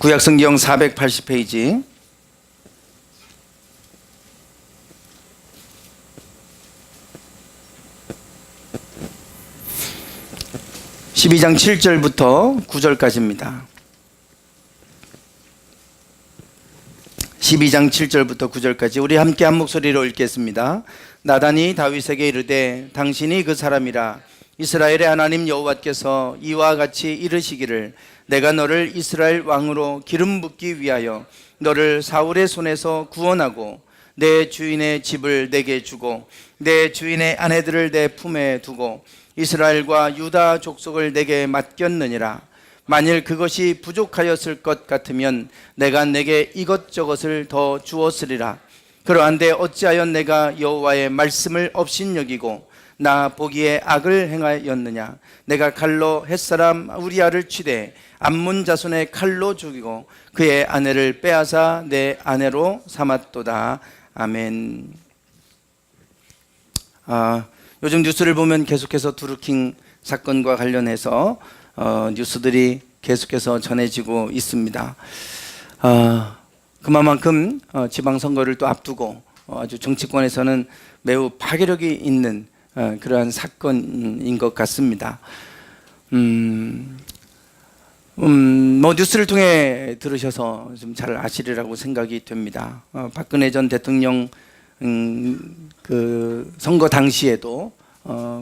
구약성경 480페이지 12장 7절부터 9절까지입니다. 12장 7절부터 9절까지 우리 함께 한 목소리로 읽겠습니다. 나단이 다윗에게 이르되 당신이 그 사람이라. 이스라엘의 하나님 여호와께서 이와 같이 이르시기를 내가 너를 이스라엘 왕으로 기름 붓기 위하여 너를 사울의 손에서 구원하고 내 주인의 집을 내게 주고 내 주인의 아내들을 내 품에 두고 이스라엘과 유다 족속을 내게 맡겼느니라. 만일 그것이 부족하였을 것 같으면 내가 내게 이것저것을 더 주었으리라. 그러한데 어찌하여 내가 여호와의 말씀을 업신여기고 나 보기에 악을 행하였느냐. 내가 칼로 햇사람 우리아를 치되 암몬 자손의 칼로 죽이고 그의 아내를 빼앗아 내 아내로 삼았도다. 아멘. 요즘 뉴스를 보면 계속해서 두루킹 사건과 관련해서 뉴스들이 계속해서 전해지고 있습니다. 그만큼 지방선거를 또 앞두고 아주 정치권에서는 매우 파괴력이 있는 그러한 사건인 것 같습니다. 뉴스를 통해 들으셔서 좀 잘 아시리라고 생각이 됩니다. 박근혜 전 대통령 그 선거 당시에도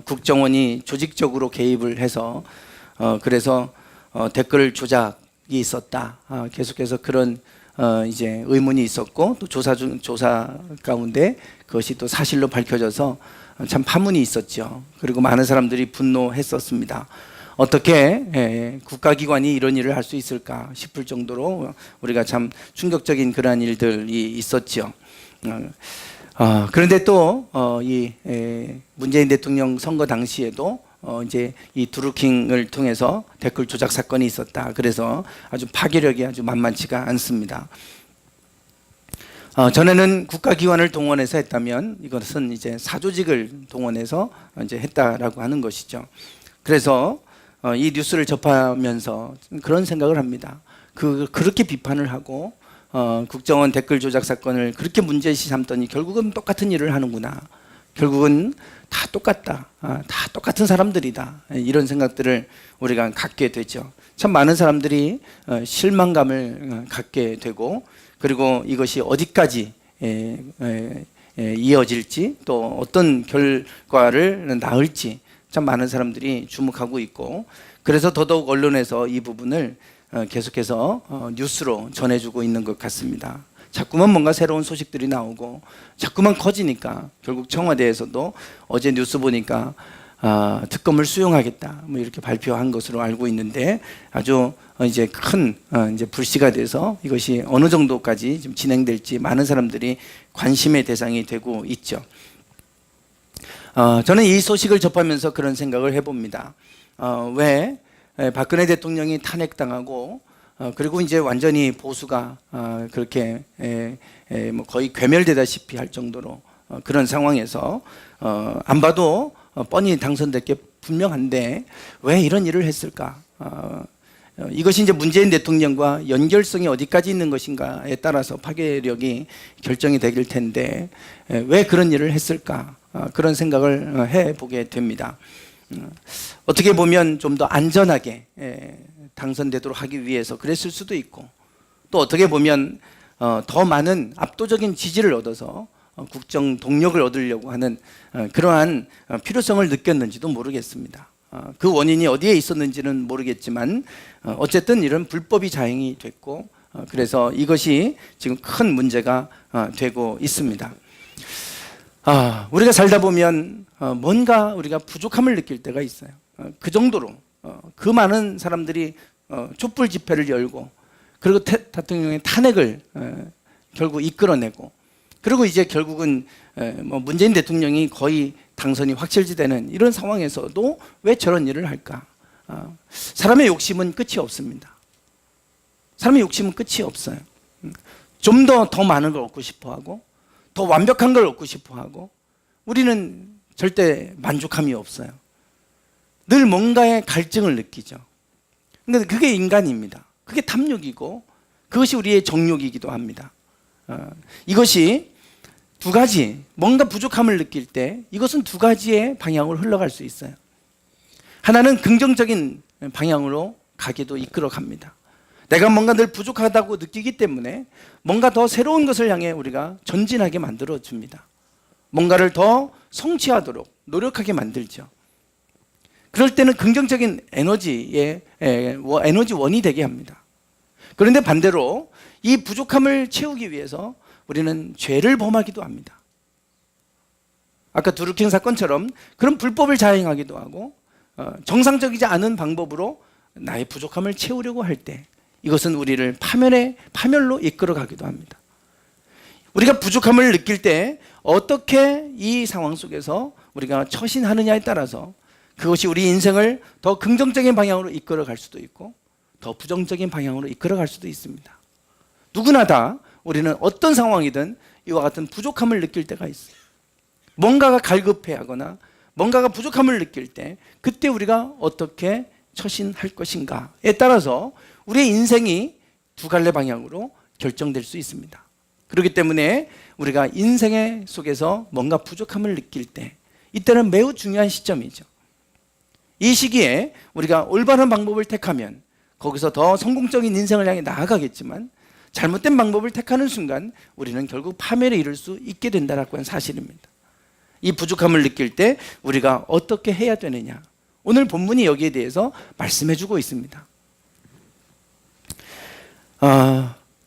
국정원이 조직적으로 개입을 해서 그래서 댓글 조작이 있었다. 계속해서 그런 이제 의문이 있었고 또 조사 가운데 그것이 또 사실로 밝혀져서 참 파문이 있었죠. 그리고 많은 사람들이 분노했었습니다. 어떻게 국가기관이 이런 일을 할 수 있을까 싶을 정도로 우리가 참 충격적인 그러한 일들이 있었죠. 그런데 또 이 문재인 대통령 선거 당시에도 이제 이 두루킹을 통해서 댓글 조작 사건이 있었다. 그래서 아주 파괴력이 아주 만만치가 않습니다. 전에는 국가기관을 동원해서 했다면 이것은 이제 사조직을 동원해서 이제 했다라고 하는 것이죠. 그래서 이 뉴스를 접하면서 그런 생각을 합니다. 그렇게 비판을 하고 국정원 댓글 조작 사건을 그렇게 문제시 삼더니 결국은 똑같은 일을 하는구나. 결국은 다 똑같다. 다 똑같은 사람들이다. 이런 생각들을 우리가 갖게 되죠. 참 많은 사람들이 실망감을 갖게 되고 그리고 이것이 어디까지 이어질지 또 어떤 결과를 낳을지 참 많은 사람들이 주목하고 있고 그래서 더더욱 언론에서 이 부분을 계속해서 뉴스로 전해주고 있는 것 같습니다. 자꾸만 뭔가 새로운 소식들이 나오고 자꾸만 커지니까 결국 청와대에서도 어제 뉴스 보니까 특검을 수용하겠다 뭐 이렇게 발표한 것으로 알고 있는데 아주 이제 큰 이제 불씨가 돼서 이것이 어느 정도까지 좀 진행될지 많은 사람들이 관심의 대상이 되고 있죠. 저는 이 소식을 접하면서 그런 생각을 해봅니다. 왜 박근혜 대통령이 탄핵당하고 그리고 이제 완전히 보수가 그렇게 뭐 거의 괴멸되다시피 할 정도로 그런 상황에서 안 봐도 뻔히 당선될 게 분명한데 왜 이런 일을 했을까? 이것이 이제 문재인 대통령과 연결성이 어디까지 있는 것인가에 따라서 파괴력이 결정이 되길 텐데 왜 그런 일을 했을까? 그런 생각을 해보게 됩니다. 어떻게 보면 좀 더 안전하게 당선되도록 하기 위해서 그랬을 수도 있고 또 어떻게 보면 더 많은 압도적인 지지를 얻어서 국정 동력을 얻으려고 하는 그러한 필요성을 느꼈는지도 모르겠습니다. 그 원인이 어디에 있었는지는 모르겠지만 어쨌든 이런 불법이 자행이 됐고 그래서 이것이 지금 큰 문제가 되고 있습니다. 우리가 살다 보면 뭔가 우리가 부족함을 느낄 때가 있어요. 그 정도로 그 많은 사람들이 촛불 집회를 열고 그리고 대통령의 탄핵을 결국 이끌어내고 그리고 이제 결국은 뭐 문재인 대통령이 거의 당선이 확실시되는 이런 상황에서도 왜 저런 일을 할까? 사람의 욕심은 끝이 없습니다. 사람의 욕심은 끝이 없어요. 좀 더 많은 걸 얻고 싶어하고 더 완벽한 걸 얻고 싶어하고 우리는 절대 만족함이 없어요. 늘 뭔가의 갈증을 느끼죠. 근데 그게 인간입니다. 그게 탐욕이고 그것이 우리의 정욕이기도 합니다. 이것이 두 가지, 뭔가 부족함을 느낄 때 이것은 두 가지의 방향으로 흘러갈 수 있어요. 하나는 긍정적인 방향으로 가게도 이끌어 갑니다. 내가 뭔가 늘 부족하다고 느끼기 때문에 뭔가 더 새로운 것을 향해 우리가 전진하게 만들어 줍니다. 뭔가를 더 성취하도록 노력하게 만들죠. 그럴 때는 긍정적인 에너지원이 되게 합니다. 그런데 반대로 이 부족함을 채우기 위해서 우리는 죄를 범하기도 합니다. 아까 두루킹 사건처럼 그런 불법을 자행하기도 하고 정상적이지 않은 방법으로 나의 부족함을 채우려고 할 때 이것은 우리를 파멸로 이끌어 가기도 합니다. 우리가 부족함을 느낄 때 어떻게 이 상황 속에서 우리가 처신하느냐에 따라서 그것이 우리 인생을 더 긍정적인 방향으로 이끌어 갈 수도 있고 더 부정적인 방향으로 이끌어 갈 수도 있습니다. 누구나 다 우리는 어떤 상황이든 이와 같은 부족함을 느낄 때가 있어요. 뭔가가 갈급해하거나 뭔가가 부족함을 느낄 때 그때 우리가 어떻게 처신할 것인가에 따라서 우리의 인생이 두 갈래 방향으로 결정될 수 있습니다. 그렇기 때문에 우리가 인생의 속에서 뭔가 부족함을 느낄 때 이때는 매우 중요한 시점이죠. 이 시기에 우리가 올바른 방법을 택하면 거기서 더 성공적인 인생을 향해 나아가겠지만 잘못된 방법을 택하는 순간 우리는 결국 파멸에 이를 수 있게 된다라고 하는 사실입니다. 이 부족함을 느낄 때 우리가 어떻게 해야 되느냐, 오늘 본문이 여기에 대해서 말씀해 주고 있습니다.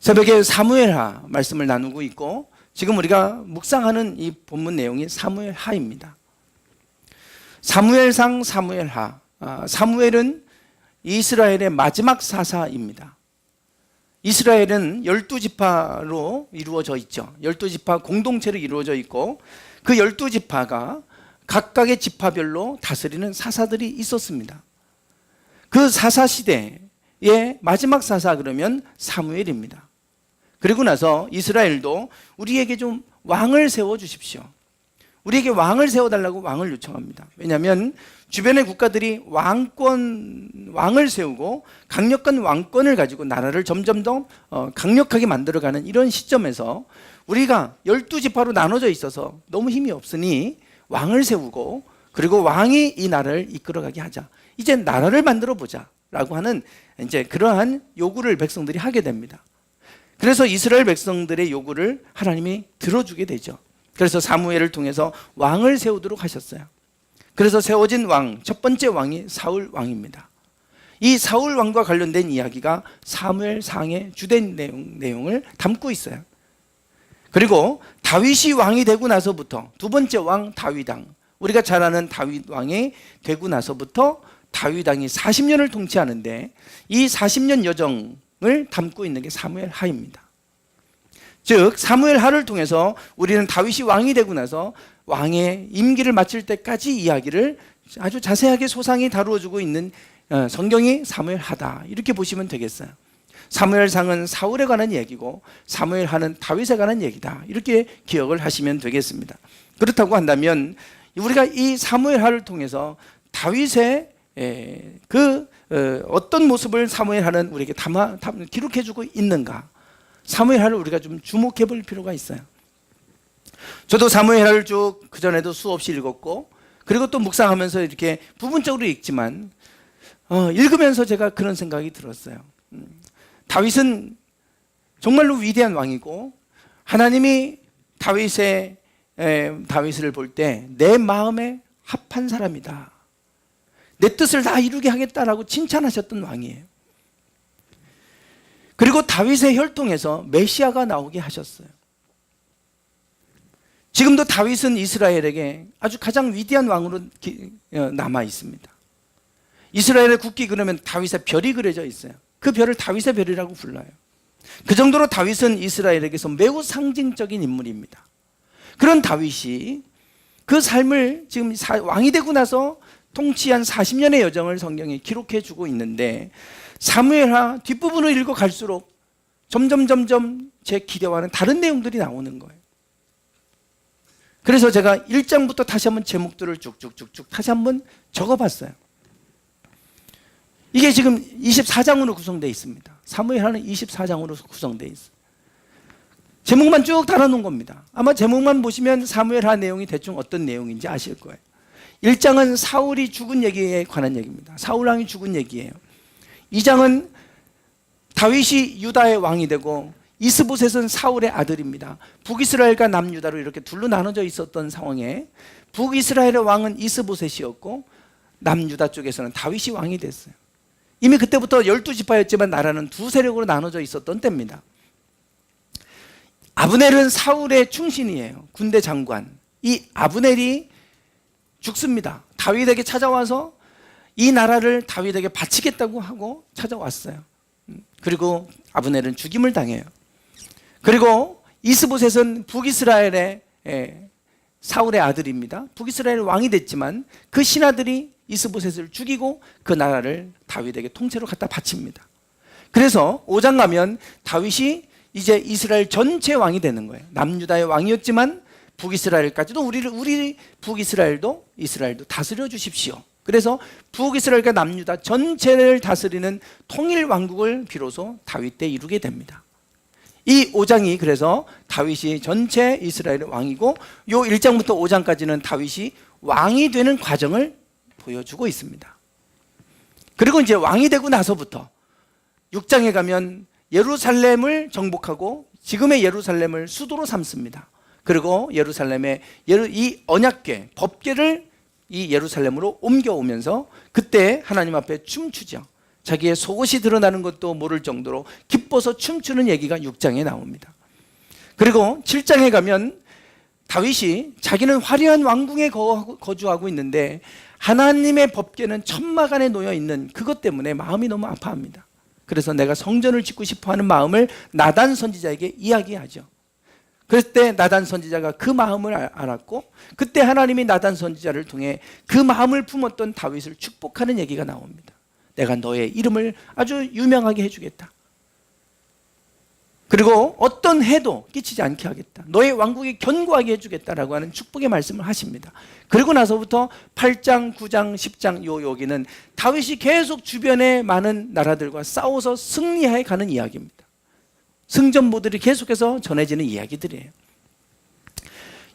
새벽에 사무엘하 말씀을 나누고 있고 지금 우리가 묵상하는 이 본문 내용이 사무엘하입니다. 사무엘상 사무엘하, 사무엘은 이스라엘의 마지막 사사입니다. 이스라엘은 12지파로 이루어져 있죠. 12지파 공동체로 이루어져 있고 그 12지파가 각각의 지파별로 다스리는 사사들이 있었습니다. 그 사사 시대의 마지막 사사 그러면 사무엘입니다. 그리고 나서 이스라엘도 우리에게 좀 왕을 세워주십시오. 우리에게 왕을 세워달라고 왕을 요청합니다. 왜냐하면 주변의 국가들이 왕을 세우고 강력한 왕권을 가지고 나라를 점점 더 강력하게 만들어가는 이런 시점에서 우리가 12지파로 나눠져 있어서 너무 힘이 없으니 왕을 세우고 그리고 왕이 이 나라를 이끌어가게 하자. 이제 나라를 만들어 보자 라고 하는 이제 그러한 요구를 백성들이 하게 됩니다. 그래서 이스라엘 백성들의 요구를 하나님이 들어주게 되죠. 그래서 사무엘을 통해서 왕을 세우도록 하셨어요. 그래서 세워진 왕, 첫 번째 왕이 사울 왕입니다. 이 사울 왕과 관련된 이야기가 사무엘상의 주된 내용을 담고 있어요. 그리고 다윗이 왕이 되고 나서부터 두 번째 왕 다윗왕, 우리가 잘 아는 다윗 왕이 되고 나서부터 다윗 왕이 40년을 통치하는데 이 40년 여정을 담고 있는 게 사무엘하입니다. 즉 사무엘하를 통해서 우리는 다윗이 왕이 되고 나서 왕의 임기를 마칠 때까지 이야기를 아주 자세하게 소상히 다루어주고 있는 성경이 사무엘하다 이렇게 보시면 되겠어요. 사무엘상은 사울에 관한 얘기고 사무엘하는 다윗에 관한 얘기다 이렇게 기억을 하시면 되겠습니다. 그렇다고 한다면 우리가 이 사무엘하를 통해서 다윗의 어떤 모습을 사무엘하는 우리에게 기록해주고 있는가, 사무엘하를 우리가 좀 주목해 볼 필요가 있어요. 저도 사무엘하를 쭉 그전에도 수없이 읽었고 그리고 또 묵상하면서 이렇게 부분적으로 읽지만 읽으면서 제가 그런 생각이 들었어요. 다윗은 정말로 위대한 왕이고 하나님이 다윗을 볼 때 내 마음에 합한 사람이다, 내 뜻을 다 이루게 하겠다라고 칭찬하셨던 왕이에요. 그리고 다윗의 혈통에서 메시아가 나오게 하셨어요. 지금도 다윗은 이스라엘에게 아주 가장 위대한 왕으로 남아 있습니다. 이스라엘의 국기 그러면 다윗의 별이 그려져 있어요. 그 별을 다윗의 별이라고 불러요. 그 정도로 다윗은 이스라엘에게서 매우 상징적인 인물입니다. 그런 다윗이 그 삶을 지금 왕이 되고 나서 통치한 40년의 여정을 성경에 기록해 주고 있는데 사무엘하 뒷부분을 읽어 갈수록 점점 제 기대와는 다른 내용들이 나오는 거예요. 그래서 제가 1장부터 다시 한번 제목들을 쭉쭉쭉쭉 다시 한번 적어봤어요. 이게 지금 24장으로 구성되어 있습니다. 사무엘하는 24장으로 구성되어 있어요. 제목만 쭉 달아놓은 겁니다. 아마 제목만 보시면 사무엘하 내용이 대충 어떤 내용인지 아실 거예요. 1장은 사울이 죽은 얘기에 관한 얘기입니다. 사울왕이 죽은 얘기예요. 2장은 다윗이 유다의 왕이 되고 이스보셋은 사울의 아들입니다. 북이스라엘과 남유다로 이렇게 둘로 나눠져 있었던 상황에 북이스라엘의 왕은 이스보셋이었고 남유다 쪽에서는 다윗이 왕이 됐어요. 이미 그때부터 12지파였지만 나라는 두 세력으로 나눠져 있었던 때입니다. 아브넬은 사울의 충신이에요. 군대 장관. 이 아브넬이 죽습니다. 다윗에게 찾아와서 이 나라를 다윗에게 바치겠다고 하고 찾아왔어요. 그리고 아브넬은 죽임을 당해요. 그리고 이스보셋은 북이스라엘의 사울의 아들입니다. 북이스라엘 왕이 됐지만 그 신하들이 이스보셋을 죽이고 그 나라를 다윗에게 통째로 갖다 바칩니다. 그래서 5장 가면 다윗이 이제 이스라엘 전체 왕이 되는 거예요. 남유다의 왕이었지만 북이스라엘까지도 우리 북이스라엘도 이스라엘도 다스려 주십시오. 그래서 북이스라엘과 남유다 전체를 다스리는 통일 왕국을 비로소 다윗 때 이루게 됩니다. 이 5장이 그래서 다윗이 전체 이스라엘의 왕이고 요 1장부터 5장까지는 다윗이 왕이 되는 과정을 보여주고 있습니다. 그리고 이제 왕이 되고 나서부터 6장에 가면 예루살렘을 정복하고 지금의 예루살렘을 수도로 삼습니다. 그리고 예루살렘의 이 언약궤, 법궤를 이 예루살렘으로 옮겨오면서 그때 하나님 앞에 춤추죠. 자기의 속옷이 드러나는 것도 모를 정도로 기뻐서 춤추는 얘기가 6장에 나옵니다. 그리고 7장에 가면 다윗이 자기는 화려한 왕궁에 거주하고 있는데 하나님의 법궤는 천막 안에 놓여 있는 그것 때문에 마음이 너무 아파합니다. 그래서 내가 성전을 짓고 싶어하는 마음을 나단 선지자에게 이야기하죠. 그때 나단 선지자가 그 마음을 알았고 그때 하나님이 나단 선지자를 통해 그 마음을 품었던 다윗을 축복하는 얘기가 나옵니다. 내가 너의 이름을 아주 유명하게 해주겠다. 그리고 어떤 해도 끼치지 않게 하겠다. 너의 왕국이 견고하게 해주겠다라고 하는 축복의 말씀을 하십니다. 그리고 나서부터 8장, 9장, 10장 여기는 다윗이 계속 주변의 많은 나라들과 싸워서 승리해 가는 이야기입니다. 승전보들이 계속해서 전해지는 이야기들이에요.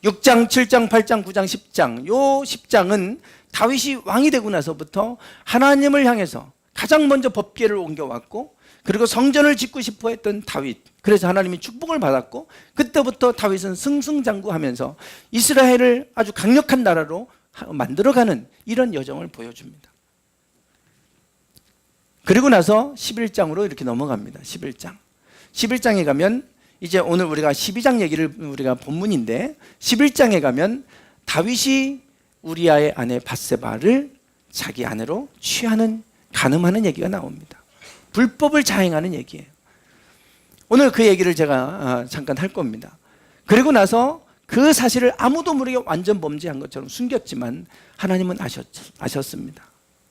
6장, 7장, 8장, 9장, 10장 요 10장은 다윗이 왕이 되고 나서부터 하나님을 향해서 가장 먼저 법궤를 옮겨왔고 그리고 성전을 짓고 싶어 했던 다윗, 그래서 하나님이 축복을 받았고 그때부터 다윗은 승승장구하면서 이스라엘을 아주 강력한 나라로 만들어가는 이런 여정을 보여줍니다. 그리고 나서 11장으로 이렇게 넘어갑니다. 11장에 가면 이제 오늘 우리가 12장 얘기를 우리가 본문인데 11장에 가면 다윗이 우리아의 아내 밧세바를 자기 아내로 취하는 간음하는 얘기가 나옵니다. 불법을 자행하는 얘기예요. 오늘 그 얘기를 제가 잠깐 할 겁니다. 그리고 나서 그 사실을 아무도 모르게 완전 범죄한 것처럼 숨겼지만 하나님은 아셨습니다.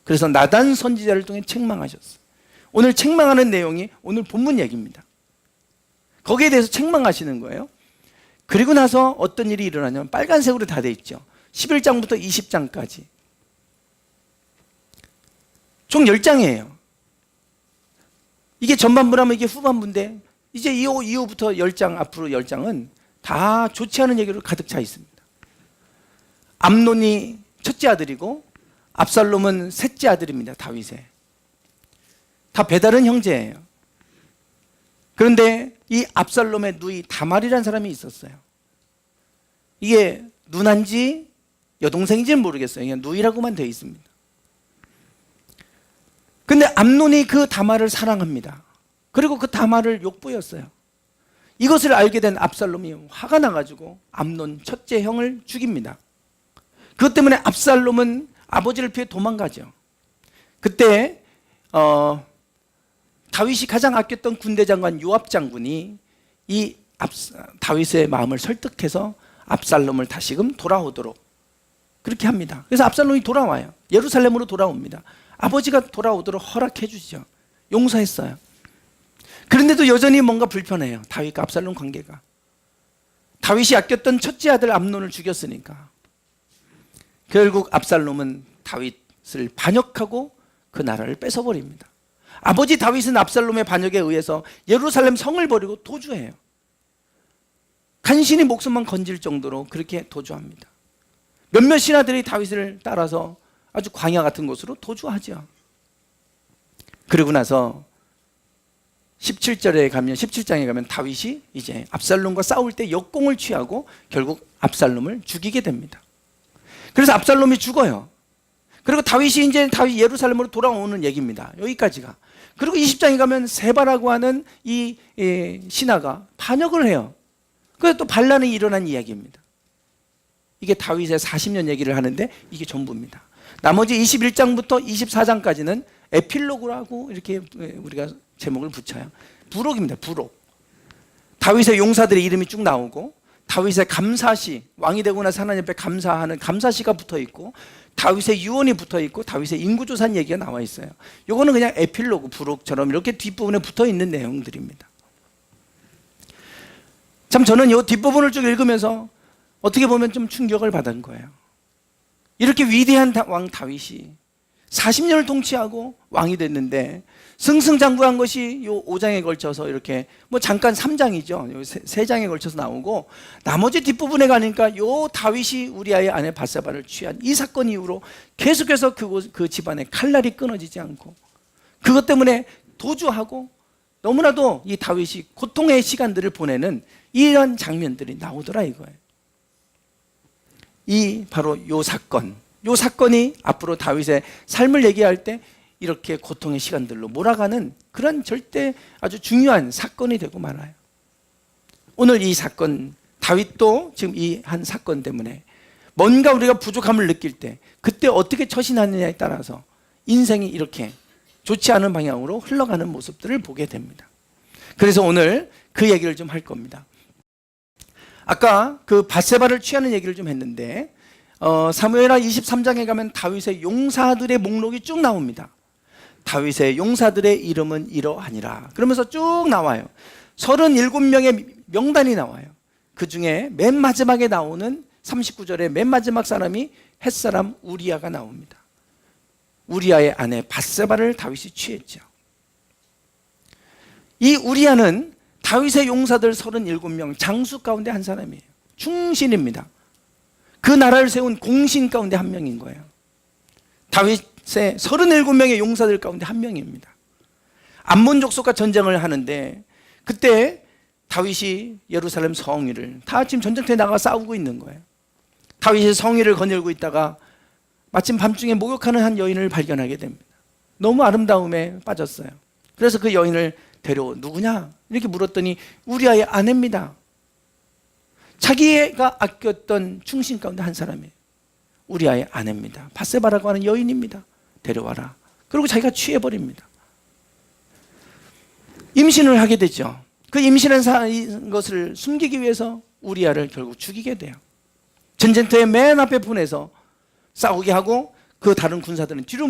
그래서 나단 선지자를 통해 책망하셨어요. 오늘 책망하는 내용이 오늘 본문 얘기입니다. 거기에 대해서 책망하시는 거예요. 그리고 나서 어떤 일이 일어나냐면 빨간색으로 다 돼 있죠. 11장부터 20장까지 총 10장이에요. 이게 전반부라면 이게 후반부인데 이제 이후부터 10장 앞으로 10장은 다 좋지 않은 얘기로 가득 차 있습니다. 암논이 첫째 아들이고 압살롬은 셋째 아들입니다. 다윗의 다 배다른 형제예요. 그런데 이 압살롬의 누이 다말이라는 사람이 있었어요. 이게 누난지 여동생인지는 모르겠어요. 그냥 누이라고만 되어 있습니다. 근데 암논이 그 다말을 사랑합니다. 그리고 그 다말을 욕보였어요. 이것을 알게 된 압살롬이 화가 나가지고 암논 첫째 형을 죽입니다. 그것 때문에 압살롬은 아버지를 피해 도망가죠. 그때 다윗이 가장 아꼈던 군대 장관 요압 장군이 이 다윗의 마음을 설득해서 압살롬을 다시금 돌아오도록 그렇게 합니다. 그래서 압살롬이 돌아와요. 예루살렘으로 돌아옵니다. 아버지가 돌아오도록 허락해 주시죠. 용서했어요. 그런데도 여전히 뭔가 불편해요. 다윗과 압살롬 관계가. 다윗이 아꼈던 첫째 아들 암논을 죽였으니까. 결국 압살롬은 다윗을 반역하고 그 나라를 뺏어버립니다. 아버지 다윗은 압살롬의 반역에 의해서 예루살렘 성을 버리고 도주해요. 간신히 목숨만 건질 정도로 그렇게 도주합니다. 몇몇 신하들이 다윗을 따라서 아주 광야 같은 곳으로 도주하죠. 그러고 나서 17장에 가면 다윗이 이제 압살롬과 싸울 때 역공을 취하고 결국 압살롬을 죽이게 됩니다. 그래서 압살롬이 죽어요. 그리고 다윗이 이제 예루살렘으로 돌아오는 얘기입니다. 여기까지가. 그리고 20장에 가면 세바라고 하는 이 신하가 반역을 해요. 그래서 또 반란이 일어난 이야기입니다. 이게 다윗의 40년 얘기를 하는데 이게 전부입니다. 나머지 21장부터 24장까지는 에필로그라고 이렇게 우리가 제목을 붙여요. 부록입니다. 부록. 다윗의 용사들의 이름이 쭉 나오고 다윗의 감사시, 왕이 되고 나서 하나님 앞에 감사하는 감사시가 붙어 있고 다윗의 유언이 붙어 있고 다윗의 인구조사 얘기가 나와 있어요. 요거는 그냥 에필로그, 부록처럼 이렇게 뒷부분에 붙어 있는 내용들입니다. 참 저는 이 뒷부분을 쭉 읽으면서 어떻게 보면 좀 충격을 받은 거예요. 이렇게 위대한 왕 다윗이 40년을 통치하고 왕이 됐는데 승승장구한 것이 요 5장에 걸쳐서 이렇게 뭐 잠깐 3장이죠. 요 3장에 걸쳐서 나오고 나머지 뒷부분에 가니까 요 다윗이 우리아의 아내 밧세바를 취한 이 사건 이후로 계속해서 그 집안에 칼날이 끊어지지 않고 그것 때문에 도주하고 너무나도 이 다윗이 고통의 시간들을 보내는 이런 장면들이 나오더라 이거예요. 이 바로 요 사건이 앞으로 다윗의 삶을 얘기할 때 이렇게 고통의 시간들로 몰아가는 그런 절대 아주 중요한 사건이 되고 말아요. 오늘 이 사건, 다윗도 지금 이 한 사건 때문에 뭔가 우리가 부족함을 느낄 때 그때 어떻게 처신하느냐에 따라서 인생이 이렇게 좋지 않은 방향으로 흘러가는 모습들을 보게 됩니다. 그래서 오늘 그 얘기를 좀 할 겁니다. 아까 그 밧세바를 취하는 얘기를 좀 했는데 사무엘하 23장에 가면 다윗의 용사들의 목록이 쭉 나옵니다. 다윗의 용사들의 이름은 이러하니라 그러면서 쭉 나와요. 37명의 명단이 나와요. 그 중에 맨 마지막에 나오는 39절에 맨 마지막 사람이 햇사람 우리아가 나옵니다. 우리아의 아내 밧세바를 다윗이 취했죠. 이 우리아는 다윗의 용사들 37명 장수 가운데 한 사람이에요. 충신입니다. 그 나라를 세운 공신 가운데 한 명인 거예요. 다윗의 37명의 용사들 가운데 한 명입니다. 암몬 족속과 전쟁을 하는데 그때 다윗이 예루살렘 성위를 다 지금 전쟁터에 나가 싸우고 있는 거예요. 다윗이 성위를 거닐고 있다가 마침 밤중에 목욕하는 한 여인을 발견하게 됩니다. 너무 아름다움에 빠졌어요. 그래서 그 여인을 누구냐? 이렇게 물었더니 우리아의 아내입니다. 자기가 아꼈던 충신 가운데 한 사람이에요. 우리아의 아내입니다. 밧세바라고 하는 여인입니다. 데려와라. 그리고 자기가 취해버립니다. 임신을 하게 되죠. 그 임신한 것을 숨기기 위해서 우리아를 결국 죽이게 돼요. 전쟁터의 맨 앞에 보내서 싸우게 하고 그 다른 군사들은 뒤로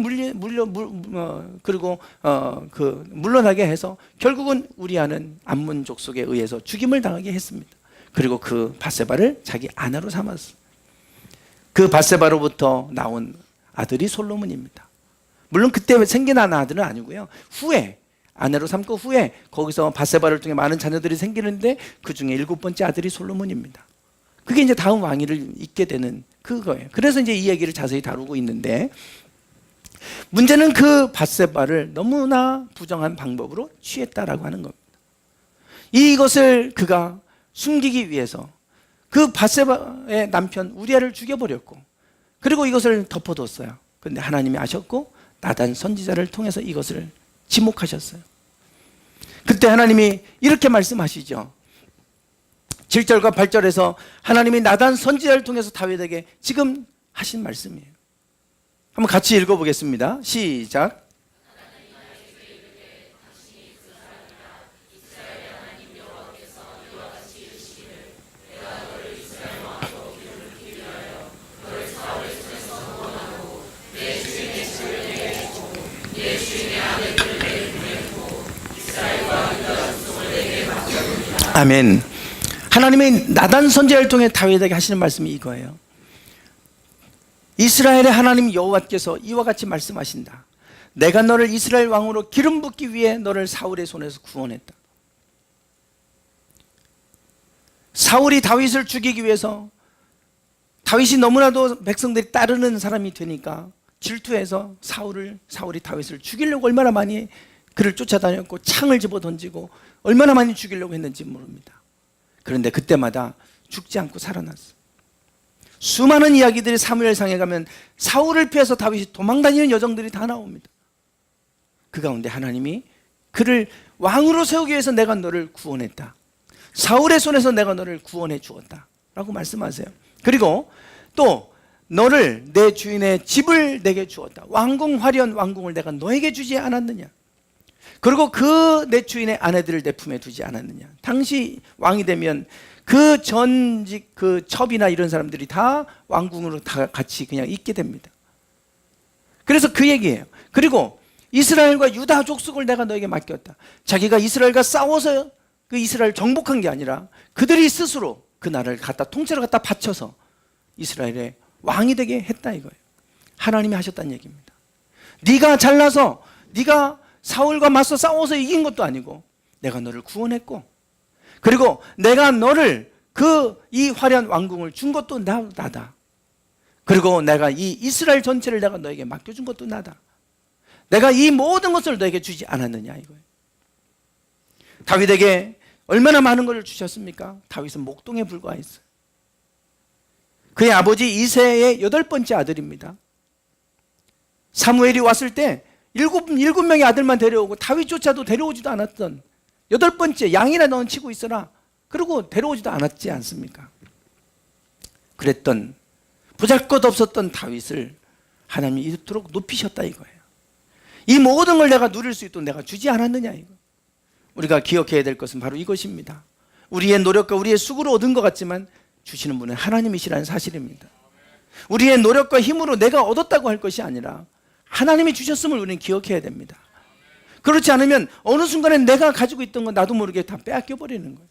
물러나게 해서 결국은 우리아는 암몬 족속에 의해서 죽임을 당하게 했습니다. 그리고 그 밧세바를 자기 아내로 삼았어요. 그 밧세바로부터 나온 아들이 솔로몬입니다. 물론 그때 생겨난 아들은 아니고요. 후에 아내로 삼고 후에 거기서 밧세바를 통해 많은 자녀들이 생기는데 그 중에 7번째 아들이 솔로몬입니다. 그게 이제 다음 왕위를 잇게 되는 그거예요. 그래서 이제 이 얘기를 자세히 다루고 있는데 문제는 그 밧세바를 너무나 부정한 방법으로 취했다라고 하는 겁니다. 이것을 그가 숨기기 위해서 그 밧세바의 남편 우리아를 죽여버렸고 그리고 이것을 덮어뒀어요. 그런데 하나님이 아셨고 나단 선지자를 통해서 이것을 지목하셨어요. 그때 하나님이 이렇게 말씀하시죠. 7절과 8절에서 하나님이 나단 선지자를 통해서 다윗에게 지금 하신 말씀이에요. 한번 같이 읽어보겠습니다. 시작. 아멘. 하나님의 나단 선지자를 통해 다윗에게 하시는 말씀이 이거예요. 이스라엘의 하나님 여호와께서 이와 같이 말씀하신다. 내가 너를 이스라엘 왕으로 기름 붓기 위해 너를 사울의 손에서 구원했다. 사울이 다윗을 죽이기 위해서, 다윗이 너무나도 백성들이 따르는 사람이 되니까 질투해서 사울이 다윗을 죽이려고 얼마나 많이 그를 쫓아다녔고 창을 집어 던지고 얼마나 많이 죽이려고 했는지 모릅니다. 그런데 그때마다 죽지 않고 살아났어. 수많은 이야기들이 사무엘상에 가면 사울을 피해서 다윗이 도망다니는 여정들이 다 나옵니다. 그 가운데 하나님이 그를 왕으로 세우기 위해서 내가 너를 구원했다. 사울의 손에서 내가 너를 구원해 주었다 라고 말씀하세요. 그리고 또 너를 내 주인의 집을 내게 주었다. 왕궁 화려한 왕궁을 내가 너에게 주지 않았느냐. 그리고 그 내 주인의 아내들을 내 품에 두지 않았느냐. 당시 왕이 되면 그 전직 그 첩이나 이런 사람들이 다 왕궁으로 다 같이 그냥 있게 됩니다. 그래서 그 얘기예요. 그리고 이스라엘과 유다 족속을 내가 너에게 맡겼다. 자기가 이스라엘과 싸워서 그 이스라엘 정복한 게 아니라 그들이 스스로 그 나라를 통째로 갖다 바쳐서 이스라엘의 왕이 되게 했다 이거예요. 하나님이 하셨다는 얘기입니다. 네가 잘나서 네가 사울과 맞서 싸워서 이긴 것도 아니고 내가 너를 구원했고, 그리고 내가 너를 이 화려한 왕궁을 준 것도 나다. 그리고 내가 이 이스라엘 전체를 내가 너에게 맡겨준 것도 나다. 내가 이 모든 것을 너에게 주지 않았느냐 이거예요. 다윗에게 얼마나 많은 것을 주셨습니까? 다윗은 목동에 불과했어요. 그의 아버지 이새의 8번째 아들입니다. 사무엘이 왔을 때 일곱 명의 아들만 데려오고 다윗조차도 데려오지도 않았던 8번째, 양이나 너는 치고 있어라. 그리고 데려오지도 않았지 않습니까? 그랬던 보잘것없었던 다윗을 하나님이 이토록 높이셨다 이거예요. 이 모든 걸 내가 누릴 수 있도록 내가 주지 않았느냐 이거. 우리가 기억해야 될 것은 바로 이것입니다. 우리의 노력과 우리의 수고로 얻은 것 같지만 주시는 분은 하나님이시라는 사실입니다. 우리의 노력과 힘으로 내가 얻었다고 할 것이 아니라 하나님이 주셨음을 우리는 기억해야 됩니다. 그렇지 않으면 어느 순간에 내가 가지고 있던 건 나도 모르게 다 빼앗겨 버리는 거예요.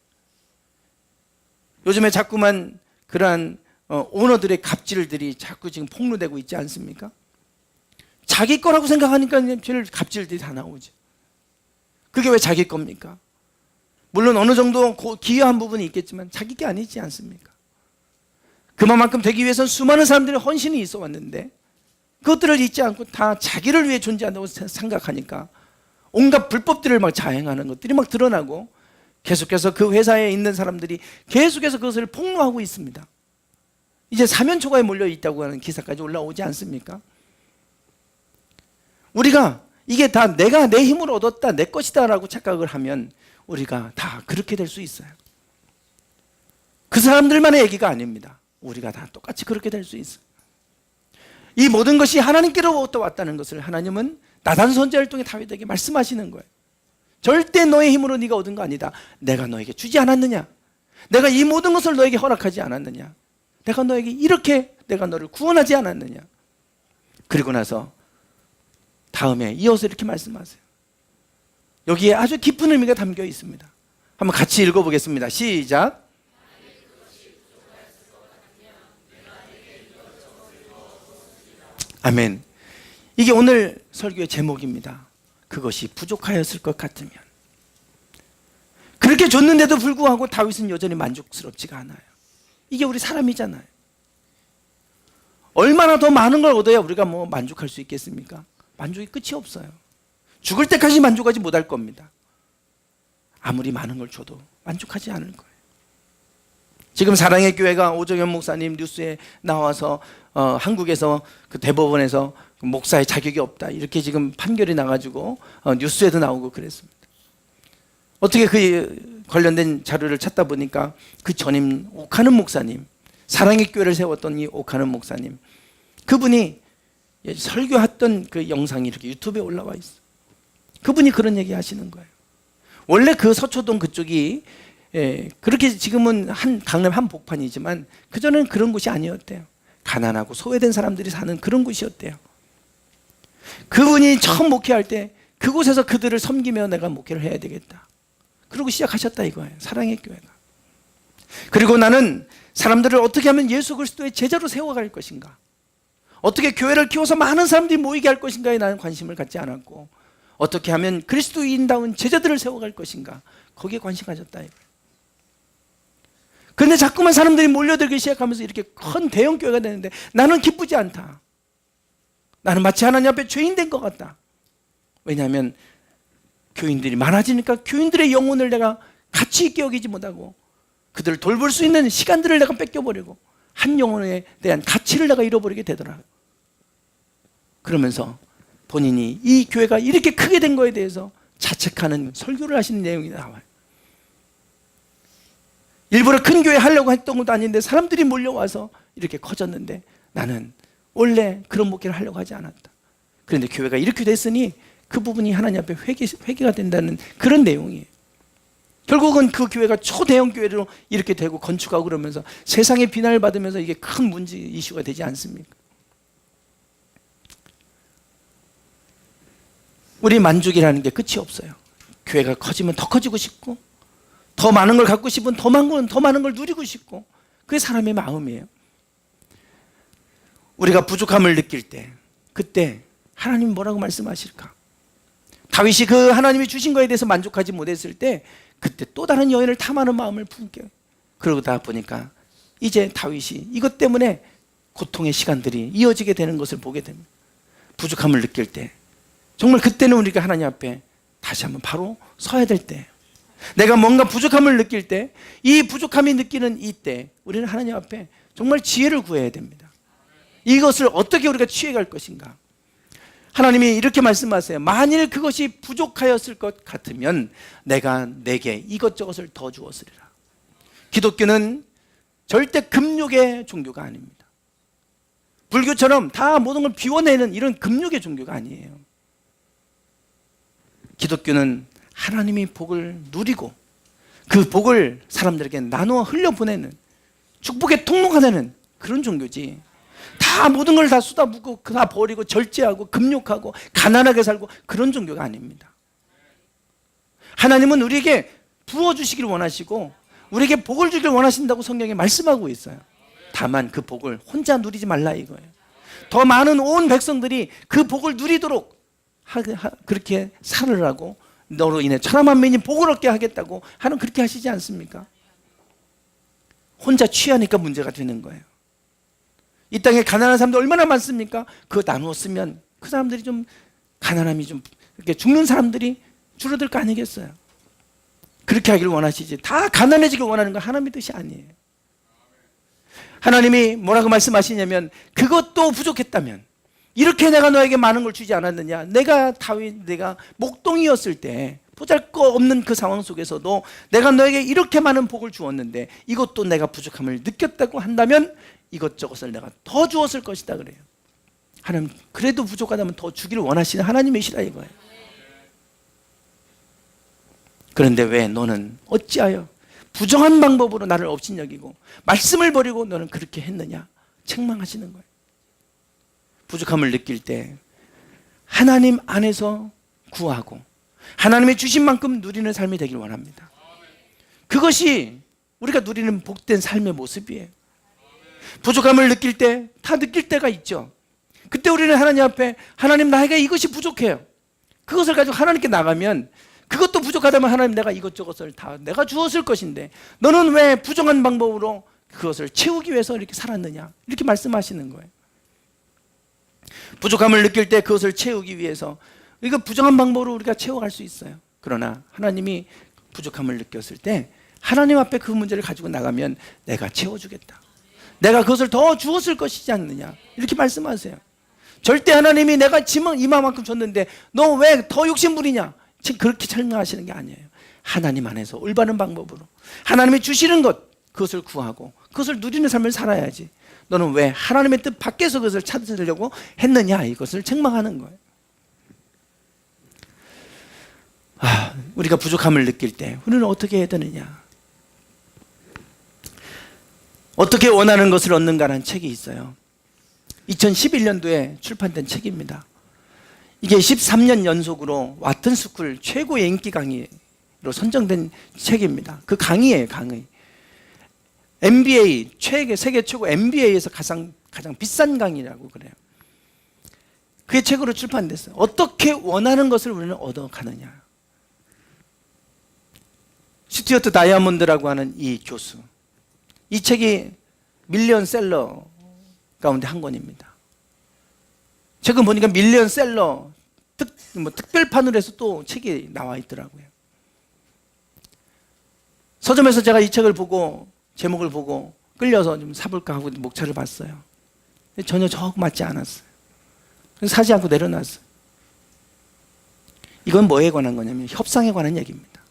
요즘에 자꾸만 그러한 오너들의 갑질들이 자꾸 지금 폭로되고 있지 않습니까? 자기 거라고 생각하니까 제일 갑질들이 다 나오죠. 그게 왜 자기 겁니까? 물론 어느 정도 기여한 부분이 있겠지만 자기 게 아니지 않습니까? 그만큼 되기 위해서는 수많은 사람들의 헌신이 있어 왔는데 그것들을 잊지 않고 다 자기를 위해 존재한다고 생각하니까 온갖 불법들을 막 자행하는 것들이 막 드러나고 계속해서 그 회사에 있는 사람들이 계속해서 그것을 폭로하고 있습니다. 이제 사면초가에 몰려 있다고 하는 기사까지 올라오지 않습니까? 우리가 이게 다 내가 내 힘으로 얻었다, 내 것이다 라고 착각을 하면 우리가 다 그렇게 될 수 있어요. 그 사람들만의 얘기가 아닙니다. 우리가 다 똑같이 그렇게 될 수 있어요. 이 모든 것이 하나님께로부터 왔다는 것을 하나님은 나단 선지자를 통해 다윗에게 말씀하시는 거예요. 절대 너의 힘으로 네가 얻은 거 아니다. 내가 너에게 주지 않았느냐? 내가 이 모든 것을 너에게 허락하지 않았느냐? 내가 너에게 이렇게 내가 너를 구원하지 않았느냐? 그리고 나서 다음에 이어서 이렇게 말씀하세요. 여기에 아주 깊은 의미가 담겨 있습니다. 한번 같이 읽어보겠습니다. 시작. 아멘. 이게 오늘 설교의 제목입니다. 그것이 부족하였을 것 같으면. 그렇게 줬는데도 불구하고 다윗은 여전히 만족스럽지가 않아요. 이게 우리 사람이잖아요. 얼마나 더 많은 걸 얻어야 우리가 만족할 수 있겠습니까? 만족이 끝이 없어요. 죽을 때까지 만족하지 못할 겁니다. 아무리 많은 걸 줘도 만족하지 않을 거예요. 지금 사랑의 교회가 오정현 목사님 뉴스에 나와서 한국에서 그 대법원에서 목사의 자격이 없다 이렇게 지금 판결이 나가지고 뉴스에도 나오고 그랬습니다. 어떻게 그 관련된 자료를 찾다 보니까 그 전임 오카는 목사님, 사랑의 교회를 세웠던 이 오카는 목사님, 그분이 설교했던 그 영상이 이렇게 유튜브에 올라와 있어요. 그분이 그런 얘기 하시는 거예요. 원래 그 서초동 그쪽이 그렇게 지금은 강남 한복판이지만 그전에는 그런 곳이 아니었대요. 가난하고 소외된 사람들이 사는 그런 곳이었대요. 그분이 처음 목회할 때 그곳에서 그들을 섬기며 내가 목회를 해야 되겠다. 그러고 시작하셨다 이거예요. 사랑의 교회가. 그리고 나는 사람들을 어떻게 하면 예수 그리스도의 제자로 세워갈 것인가, 어떻게 교회를 키워서 많은 사람들이 모이게 할 것인가에 나는 관심을 갖지 않았고, 어떻게 하면 그리스도인다운 제자들을 세워갈 것인가, 거기에 관심 가졌다. 그런데 자꾸만 사람들이 몰려들기 시작하면서 이렇게 큰 대형 교회가 되는데 나는 기쁘지 않다. 나는 마치 하나님 앞에 죄인 된 것 같다. 왜냐하면 교인들이 많아지니까 교인들의 영혼을 내가 가치 있게 여기지 못하고 그들을 돌볼 수 있는 시간들을 내가 뺏겨버리고 한 영혼에 대한 가치를 내가 잃어버리게 되더라. 그러면서 본인이 이 교회가 이렇게 크게 된 거에 대해서 자책하는 설교를 하시는 내용이 나와요. 일부러 큰 교회 하려고 했던 것도 아닌데 사람들이 몰려와서 이렇게 커졌는데 나는 원래 그런 목회를 하려고 하지 않았다. 그런데 교회가 이렇게 됐으니 그 부분이 하나님 앞에 회개가 된다는 그런 내용이에요. 결국은 그 교회가 초대형 교회로 이렇게 되고 건축하고 그러면서 세상의 비난을 받으면서 이게 큰 문제 이슈가 되지 않습니까? 우리 만족이라는 게 끝이 없어요. 교회가 커지면 더 커지고 싶고 더 많은 걸 갖고 싶은 더 많은 걸 누리고 싶고, 그게 사람의 마음이에요. 우리가 부족함을 느낄 때 그때 하나님이 뭐라고 말씀하실까? 다윗이 그 하나님이 주신 거에 대해서 만족하지 못했을 때 그때 또 다른 여인을 탐하는 마음을 품게, 그러다 보니까 이제 다윗이 이것 때문에 고통의 시간들이 이어지게 되는 것을 보게 됩니다. 부족함을 느낄 때 정말 그때는 우리가 하나님 앞에 다시 한번 바로 서야 될 때예요. 내가 뭔가 부족함을 느낄 때, 이 부족함이 느끼는 이때 우리는 하나님 앞에 정말 지혜를 구해야 됩니다. 이것을 어떻게 우리가 취해갈 것인가. 하나님이 이렇게 말씀하세요. 만일 그것이 부족하였을 것 같으면 내가 내게 이것저것을 더 주었으리라. 기독교는 절대 금욕의 종교가 아닙니다. 불교처럼 다 모든 걸 비워내는 이런 금욕의 종교가 아니에요. 기독교는 하나님이 복을 누리고 그 복을 사람들에게 나누어 흘려보내는 축복의 통로가 되는 그런 종교지, 다 모든 걸 다 쏟아붓고 다 버리고 절제하고 금욕하고 가난하게 살고 그런 종교가 아닙니다. 하나님은 우리에게 부어주시길 원하시고 우리에게 복을 주길 원하신다고 성경에 말씀하고 있어요. 다만 그 복을 혼자 누리지 말라 이거예요. 더 많은 온 백성들이 그 복을 누리도록 그렇게 살으라고, 너로 인해 천하 만민이 복을 얻게 하겠다고 하는, 그렇게 하시지 않습니까? 혼자 취하니까 문제가 되는 거예요. 이 땅에 가난한 사람들 얼마나 많습니까? 그거 나누어 쓰면 그 사람들이 좀 가난함이 좀 이렇게 죽는 사람들이 줄어들 거 아니겠어요? 그렇게 하기를 원하시지, 다 가난해지길 원하는 건 하나님의 뜻이 아니에요. 하나님이 뭐라고 말씀하시냐면, 그것도 부족했다면 이렇게 내가 너에게 많은 걸 주지 않았느냐. 내가 목동이었을 때 보잘것없는 그 상황 속에서도 내가 너에게 이렇게 많은 복을 주었는데 이것도 내가 부족함을 느꼈다고 한다면 이것저것을 내가 더 주었을 것이다 그래요. 하나님 그래도 부족하다면 더 주기를 원하시는 하나님이시라 이거예요. 그런데 왜 너는 어찌하여 부정한 방법으로 나를 업신여기고 말씀을 버리고 너는 그렇게 했느냐, 책망하시는 거예요. 부족함을 느낄 때 하나님 안에서 구하고 하나님의 주신 만큼 누리는 삶이 되길 원합니다. 그것이 우리가 누리는 복된 삶의 모습이에요. 부족함을 느낄 때 다 느낄 때가 있죠. 그때 우리는 하나님 앞에, 하나님 나에게 이것이 부족해요. 그것을 가지고 하나님께 나가면, 그것도 부족하다면 하나님 내가 이것저것을 다 내가 주었을 것인데 너는 왜 부정한 방법으로 그것을 채우기 위해서 이렇게 살았느냐, 이렇게 말씀하시는 거예요. 부족함을 느낄 때 그것을 채우기 위해서, 이거 부정한 방법으로 우리가 채워갈 수 있어요. 그러나 하나님이 부족함을 느꼈을 때 하나님 앞에 그 문제를 가지고 나가면 내가 채워주겠다, 내가 그것을 더 주었을 것이지 않느냐, 이렇게 말씀하세요. 절대 하나님이 내가 이만큼 줬는데 너 왜 더 욕심부리냐, 지금 그렇게 설명하시는 게 아니에요. 하나님 안에서 올바른 방법으로 하나님이 주시는 것, 그것을 구하고 그것을 누리는 삶을 살아야지, 너는 왜 하나님의 뜻 밖에서 그것을 찾으려고 했느냐, 이것을 책망하는 거예요. 우리가 부족함을 느낄 때 우리는 어떻게 해야 되느냐, 어떻게 원하는 것을 얻는가라는 책이 있어요. 2011년도에 출판된 책입니다. 이게 13년 연속으로 와튼스쿨 최고의 인기 강의로 선정된 책입니다. 그 강의예요, 강의. MBA, 세계 최고 MBA에서 가장 비싼 강의라고 그래요. 그게 책으로 출판됐어요. 어떻게 원하는 것을 우리는 얻어가느냐. 스튜어트 다이아몬드라고 하는 이 교수, 이 책이 밀리언셀러 가운데 한 권입니다. 최근 보니까 밀리언셀러 특별판으로 해서 또 책이 나와 있더라고요. 서점에서 제가 이 책을 보고 제목을 보고 끌려서 좀 사볼까 하고 목차를 봤어요. 전혀 저하고 맞지 않았어요. 그래서 사지 않고 내려놨어요. 이건 뭐에 관한 거냐면 협상에 관한 얘기입니다.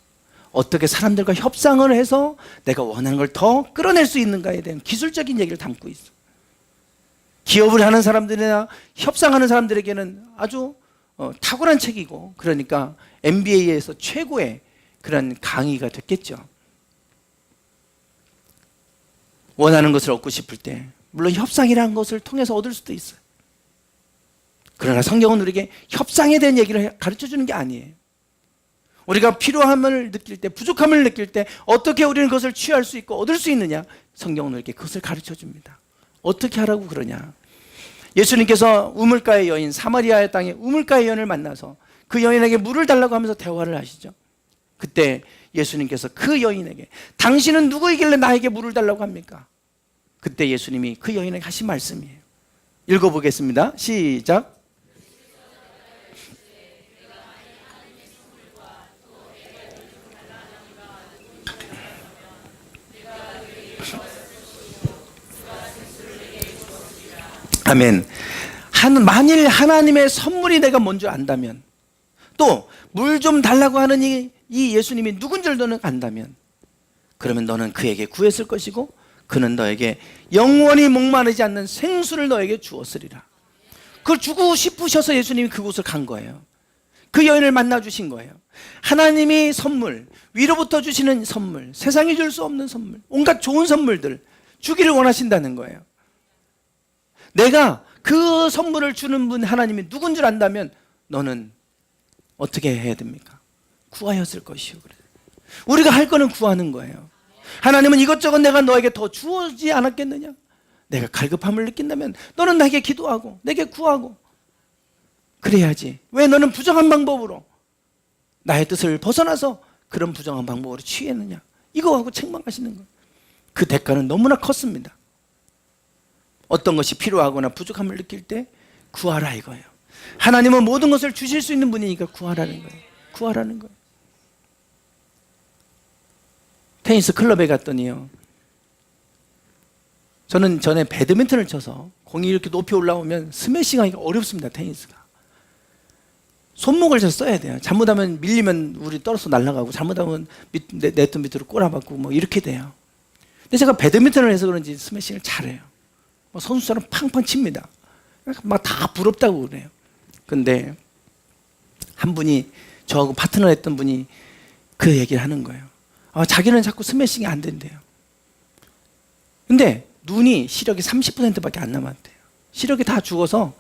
어떻게 사람들과 협상을 해서 내가 원하는 걸 더 끌어낼 수 있는가에 대한 기술적인 얘기를 담고 있어요. 기업을 하는 사람들이나 협상하는 사람들에게는 아주 탁월한 책이고, 그러니까 MBA에서 최고의 그런 강의가 됐겠죠. 원하는 것을 얻고 싶을 때 물론 협상이라는 것을 통해서 얻을 수도 있어요. 그러나 성경은 우리에게 협상에 대한 얘기를 가르쳐주는 게 아니에요. 우리가 필요함을 느낄 때, 부족함을 느낄 때 어떻게 우리는 그것을 취할 수 있고 얻을 수 있느냐, 성경은 우리에게 그것을 가르쳐줍니다. 어떻게 하라고 그러냐. 예수님께서 우물가의 여인, 사마리아의 땅에 우물가의 여인을 만나서 그 여인에게 물을 달라고 하면서 대화를 하시죠. 그때 예수님께서 그 여인에게 당신은 누구이길래 나에게 물을 달라고 합니까? 그때 예수님이 그 여인에게 하신 말씀이에요. 읽어보겠습니다. 시작. 아멘. 만일 하나님의 선물이 내가 뭔지 안다면, 또 물 좀 달라고 하는 이 예수님이 누군 줄 너는 안다면, 그러면 너는 그에게 구했을 것이고 그는 너에게 영원히 목마르지 않는 생수를 너에게 주었으리라. 그걸 주고 싶으셔서 예수님이 그곳을 간 거예요. 그 여인을 만나 주신 거예요. 하나님이 선물, 위로부터 주시는 선물, 세상이 줄 수 없는 선물, 온갖 좋은 선물들 주기를 원하신다는 거예요. 내가 그 선물을 주는 분 하나님이 누군 줄 안다면 너는 어떻게 해야 됩니까? 구하였을 것이요. 우리가 할 거는 구하는 거예요. 하나님은 이것저것 내가 너에게 더 주어지 않았겠느냐? 내가 갈급함을 느낀다면 너는 나에게 기도하고 내게 구하고 그래야지. 왜 너는 부정한 방법으로 나의 뜻을 벗어나서 그런 부정한 방법으로 취했느냐? 이거하고 책망하시는 거예요. 그 대가는 너무나 컸습니다. 어떤 것이 필요하거나 부족함을 느낄 때 구하라 이거예요. 하나님은 모든 것을 주실 수 있는 분이니까 구하라는 거예요. 구하라는 거예요. 테니스 클럽에 갔더니요, 저는 전에 배드민턴을 쳐서 공이 이렇게 높이 올라오면 스매싱하기가 어렵습니다. 테니스가 손목을 잘 써야 돼요. 잘못하면 밀리면 우리 떨어서 날아가고, 잘못하면 네트 밑으로 꼬라박고 뭐 이렇게 돼요. 근데 제가 배드민턴을 해서 그런지 스매싱을 잘해요. 선수처럼 팡팡 칩니다. 막 다 부럽다고 그래요. 근데 한 분이, 저하고 파트너 했던 분이 그 얘기를 하는 거예요. 자기는 자꾸 스매싱이 안 된대요. 근데 눈이 시력이 30%밖에 안 남았대요. 시력이 다 죽어서,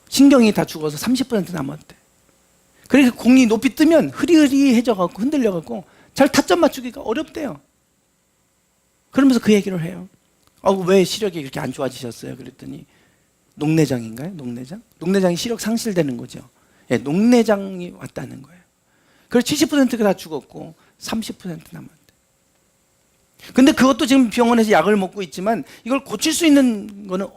신경이 다 죽어서 30% 남았대. 그래서 공이 높이 뜨면 흐리흐리해져갖고 흔들려갖고 잘 타점 맞추기가 어렵대요. 그러면서 그 얘기를 해요. 왜 시력이 그렇게 안 좋아지셨어요? 그랬더니 녹내장인가요? 녹내장? 녹내장이 시력 상실되는 거죠. 예, 녹내장이 왔다는 거예요. 그래서 70%가 다 죽었고 30% 남았대. 근데 그것도 지금 병원에서 약을 먹고 있지만 이걸 고칠 수 있는 거는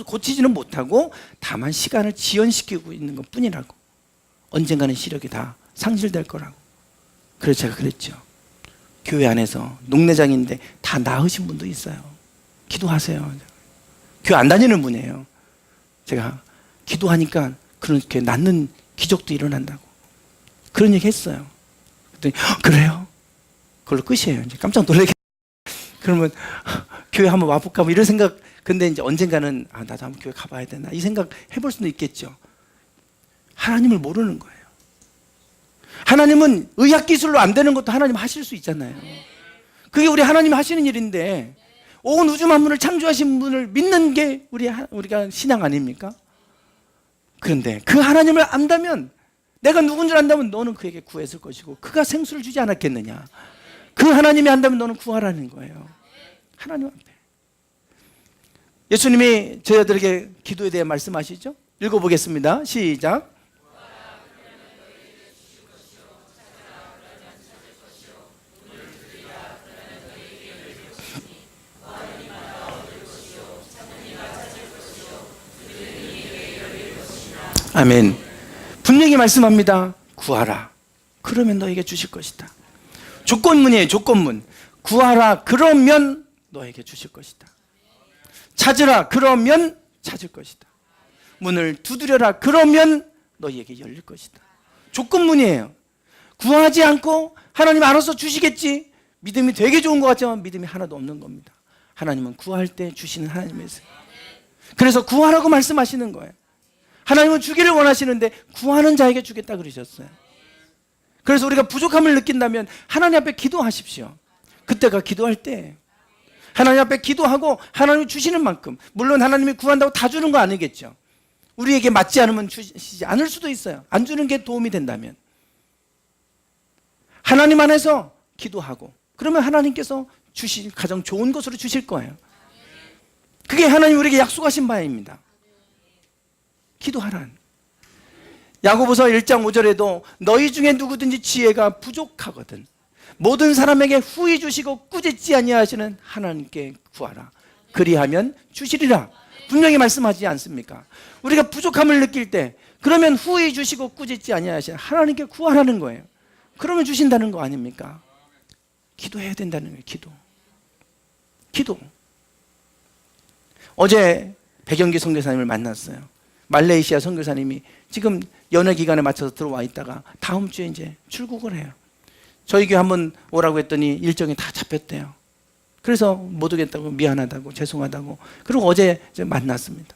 고치지는 못하고 다만 시간을 지연시키고 있는 것 뿐이라고. 언젠가는 시력이 다 상실될 거라고. 그래서 제가 그랬죠. 교회 안에서 녹내장인데 다 나으신 분도 있어요. 기도하세요. 교회 안 다니는 분이에요. 제가 기도하니까 그렇게 낫는 기적도 일어난다고 그런 얘기 했어요. 그랬더니 그래요? 그걸로 끝이에요. 이제 깜짝 놀라게. 그러면 교회 한번 와볼까 뭐 이런 생각. 근데 이제 언젠가는 나도 한번 교회 가봐야 되나 이 생각 해볼 수도 있겠죠. 하나님을 모르는 거예요. 하나님은 의학기술로 안 되는 것도 하나님 하실 수 있잖아요. 그게 우리 하나님 하시는 일인데, 온 우주 만물을 창조하신 분을 믿는 게 우리가 신앙 아닙니까? 그런데 그 하나님을 안다면, 내가 누군 줄 안다면 너는 그에게 구했을 것이고 그가 생수를 주지 않았겠느냐. 그 하나님이 안다면 너는 구하라는 거예요. 하나님 앞에. 예수님이 저희들에게 기도에 대해 말씀하시죠. 읽어보겠습니다. 시작. 아멘. 분명히 말씀합니다. 구하라. 그러면 너에게 주실 것이다. 조건문이에요. 조건문. 구하라. 그러면 너에게 주실 것이다. 찾으라. 그러면 찾을 것이다. 문을 두드려라. 그러면 너희에게 열릴 것이다. 조건문이에요. 구하지 않고 하나님 알아서 주시겠지. 믿음이 되게 좋은 것 같지만 믿음이 하나도 없는 겁니다. 하나님은 구할 때 주시는 하나님이세요. 그래서 구하라고 말씀하시는 거예요. 하나님은 주기를 원하시는데 구하는 자에게 주겠다 그러셨어요. 그래서 우리가 부족함을 느낀다면 하나님 앞에 기도하십시오. 그때가 기도할 때 하나님 앞에 기도하고 하나님이 주시는 만큼, 물론 하나님이 구한다고 다 주는 거 아니겠죠. 우리에게 맞지 않으면 주시지 않을 수도 있어요. 안 주는 게 도움이 된다면 하나님 안에서 기도하고, 그러면 하나님께서 주실 가장 좋은 것으로 주실 거예요. 그게 하나님 우리에게 약속하신 바입니다. 기도하란. 야고보서 1장 5절에도 너희 중에 누구든지 지혜가 부족하거든 모든 사람에게 후히 주시고 꾸짖지 아니하시는 하나님께 구하라. 그리하면 주시리라. 분명히 말씀하지 않습니까? 우리가 부족함을 느낄 때 그러면 후히 주시고 꾸짖지 아니하시는 하나님께 구하라는 거예요. 그러면 주신다는 거 아닙니까? 기도해야 된다는 거예요. 기도. 어제 백영기 선교사님을 만났어요. 말레이시아 선교사님이 지금 연회 기간에 맞춰서 들어와 있다가 다음 주에 이제 출국을 해요. 저희 교회 한번 오라고 했더니 일정이 다 잡혔대요. 그래서 못 오겠다고, 미안하다고, 죄송하다고. 그리고 어제 이제 만났습니다.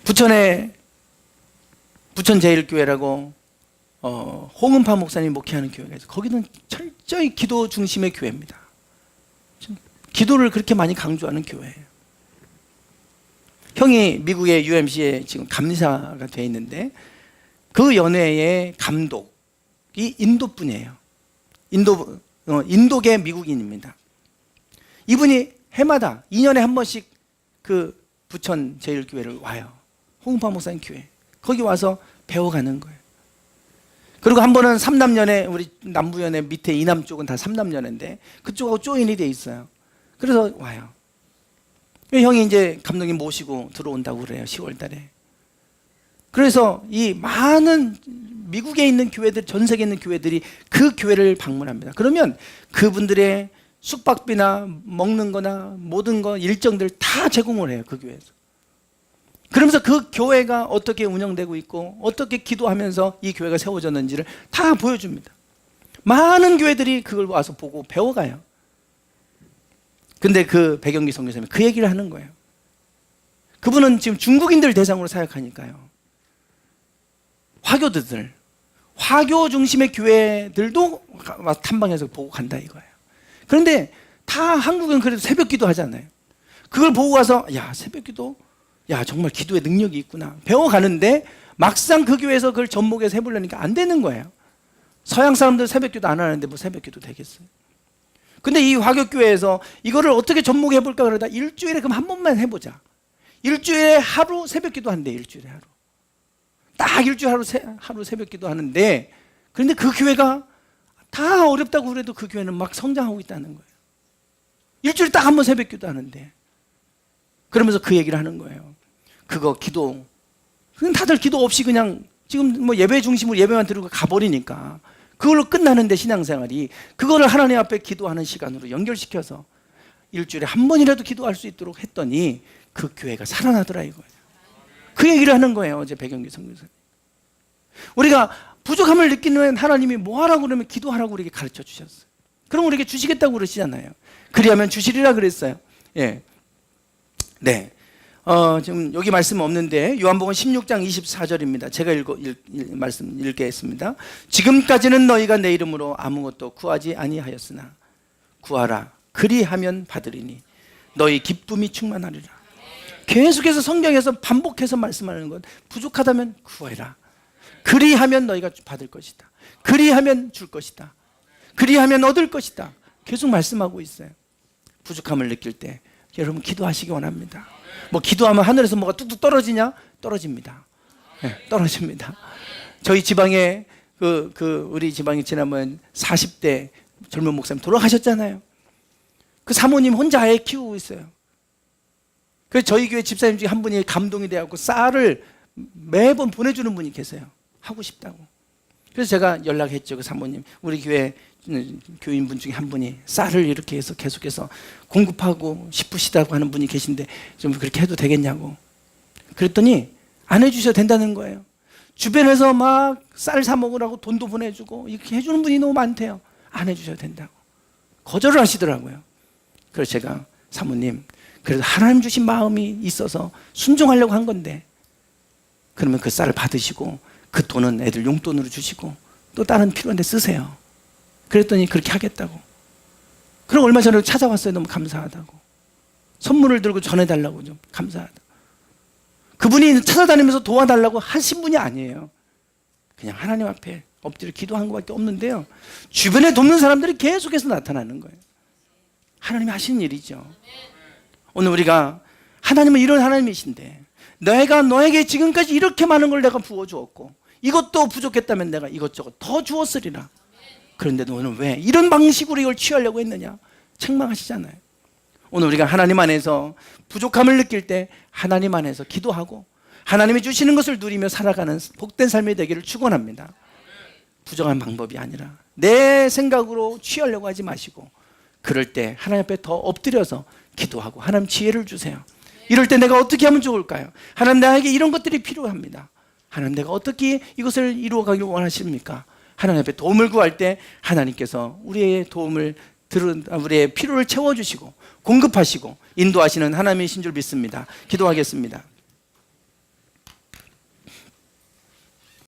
부천에 부천제일교회라고 홍은파 목사님 목회하는 교회가 있어요. 거기는 철저히 기도 중심의 교회입니다. 기도를 그렇게 많이 강조하는 교회예요. 형이 미국의 UMC에 지금 감사가 돼 있는데 그 연회의 감독이 인도 분이에요. 인도계 미국인입니다. 이분이 해마다 2년에 한 번씩 그 부천 제일교회를 와요. 홍은파 목사님 교회. 거기 와서 배워가는 거예요. 그리고 한 번은 삼남연회, 우리 남부연회 밑에 이남 쪽은 다 삼남연회인데 그쪽하고 조인이 돼 있어요. 그래서 와요. 형이 이제 감독님 모시고 들어온다고 그래요. 10월 달에. 그래서 이 많은 미국에 있는 교회들, 전 세계에 있는 교회들이 그 교회를 방문합니다. 그러면 그분들의 숙박비나 먹는 거나 모든 거 일정들 다 제공을 해요. 그 교회에서. 그러면서 그 교회가 어떻게 운영되고 있고 어떻게 기도하면서 이 교회가 세워졌는지를 다 보여줍니다. 많은 교회들이 그걸 와서 보고 배워가요. 근데 그 백영기 선교사님이 그 얘기를 하는 거예요. 그분은 지금 중국인들 대상으로 사역하니까요. 화교 중심의 교회들도 탐방해서 보고 간다 이거예요. 그런데 다 한국은 그래도 새벽 기도 하잖아요. 그걸 보고 가서 야, 새벽 기도? 야, 정말 기도에 능력이 있구나. 배워가는데 막상 그 교회에서 그걸 접목해서 해보려니까 안 되는 거예요. 서양 사람들 새벽 기도 안 하는데 뭐 새벽 기도 되겠어요? 근데 이 화교교회에서 이거를 어떻게 접목해볼까 그러다 일주일에 그럼 한 번만 해보자. 일주일에 하루 새벽 기도 한대. 일주일에 하루. 딱 일주일에 하루 새벽 기도 하는데, 그런데 그 교회가 다 어렵다고 그래도 그 교회는 막 성장하고 있다는 거예요. 일주일에 딱 한 번 새벽 기도 하는데. 그러면서 그 얘기를 하는 거예요. 그거 기도. 그냥 다들 기도 없이 그냥 지금 뭐 예배 중심으로 예배만 드리고 가버리니까 그걸로 끝나는데 신앙생활이 그거를 하나님 앞에 기도하는 시간으로 연결시켜서 일주일에 한 번이라도 기도할 수 있도록 했더니 그 교회가 살아나더라 이거예요. 그 얘기를 하는 거예요. 어제 백영기 선교사님. 우리가 부족함을 느끼는 하나님이 뭐 하라고 그러면 기도하라고 우리에게 가르쳐 주셨어요. 그럼 우리에게 주시겠다고 그러시잖아요. 그리하면 주시리라 그랬어요. 예. 네. 지금 여기 말씀 없는데 요한복음 16장 24절입니다. 제가 말씀 읽겠습니다. 지금까지는 너희가 내 이름으로 아무것도 구하지 아니하였으나 구하라. 그리하면 받으리니 너희 기쁨이 충만하리라. 계속해서 성경에서 반복해서 말씀하는 건 부족하다면 구해라. 그리하면 너희가 받을 것이다. 그리하면 줄 것이다. 그리하면 얻을 것이다. 계속 말씀하고 있어요. 부족함을 느낄 때 여러분 기도하시기 원합니다. 뭐 기도하면 하늘에서 뭐가 뚝뚝 떨어지냐? 떨어집니다. 네, 떨어집니다. 저희 지방에 우리 지방에 지난번 40대 젊은 목사님 돌아가셨잖아요. 그 사모님 혼자 아예 키우고 있어요. 그래서 저희 교회 집사님 중에 한 분이 감동이 돼갖고 쌀을 매번 보내주는 분이 계세요. 하고 싶다고. 그래서 제가 연락했죠. 그 사모님, 우리 교회 교인분 중에 한 분이 쌀을 이렇게 해서 계속해서 공급하고 싶으시다고 하는 분이 계신데 좀 그렇게 해도 되겠냐고. 그랬더니 안 해주셔도 된다는 거예요. 주변에서 막 쌀 사 먹으라고 돈도 보내주고 이렇게 해주는 분이 너무 많대요. 안 해주셔도 된다고. 거절을 하시더라고요. 그래서 제가 사모님, 그래도 하나님 주신 마음이 있어서 순종하려고 한 건데 그러면 그 쌀을 받으시고 그 돈은 애들 용돈으로 주시고 또 다른 필요한 데 쓰세요. 그랬더니 그렇게 하겠다고. 그럼 얼마 전에 찾아왔어요. 너무 감사하다고. 선물을 들고 전해달라고. 좀 감사하다고. 그분이 찾아다니면서 도와달라고 하신 분이 아니에요. 그냥 하나님 앞에 엎드려 기도한 것밖에 없는데요, 주변에 돕는 사람들이 계속해서 나타나는 거예요. 하나님이 하시는 일이죠. 오늘 우리가 하나님은 이런 하나님이신데 내가 너에게 지금까지 이렇게 많은 걸 내가 부어주었고 이것도 부족했다면 내가 이것저것 더 주었으리라. 그런데 너는 왜 이런 방식으로 이걸 취하려고 했느냐? 책망하시잖아요. 오늘 우리가 하나님 안에서 부족함을 느낄 때 하나님 안에서 기도하고 하나님이 주시는 것을 누리며 살아가는 복된 삶이 되기를 축원합니다. 부정한 방법이 아니라 내 생각으로 취하려고 하지 마시고 그럴 때 하나님 앞에 더 엎드려서 기도하고 하나님 지혜를 주세요. 이럴 때 내가 어떻게 하면 좋을까요? 하나님, 나에게 이런 것들이 필요합니다. 하나님, 내가 어떻게 이것을 이루어가기를 원하십니까? 하나님 앞에 도움을 구할 때 하나님께서 우리의 우리의 필요를 채워주시고 공급하시고 인도하시는 하나님이신 줄 믿습니다. 기도하겠습니다.